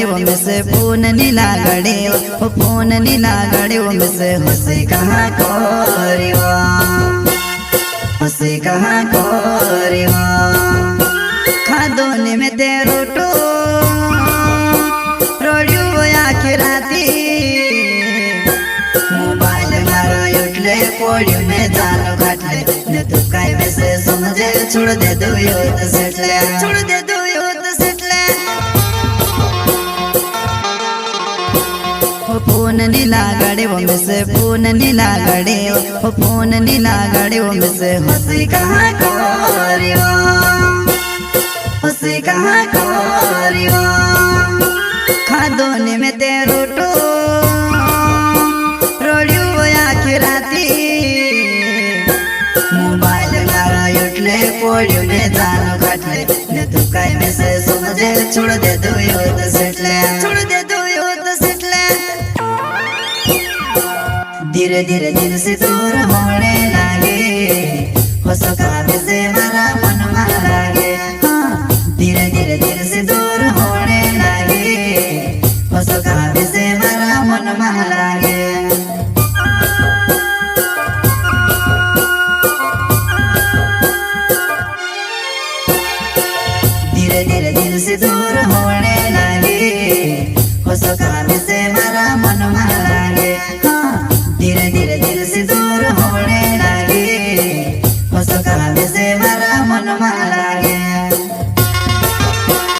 गड़े वो में से फोन नीला गड़े वो फोन नीला गड़े वो में से हंसी कहाँ कोरियो हंसी कहाँ कोरियो खादोने में तेरो टो रोडियो आखिर राती मोबाइल मारो उठले पोड़ी में जानो घाटले ने तू काय में से समझे छोड़ दे दो यो तो सेटले छोड़ दे दो यो तो सेटले वो फोन नीला गड़े वो में से फोन नीला गड़े वो फोन नीला गड़े वो में से हंसी कहाँ कोरियो हंसी कहाँ कोरियो खादोने में तेरो टो रोडियो आखिर राती मोबाइल मारा उठले पोड़ी में जानो घाटले ने तू काय में से समझे छोड़ दे दो यो तो सेटले छोड़ दे दो यो तो सेटले धीरे धीरे दिल से दूर होने लगे हो सका से मारा मन लागे धीरे धीरे दिल से दूर होने लगे हो सका से मारा मन लागे धीरे धीरे दिल से दूर होने लगे हो सका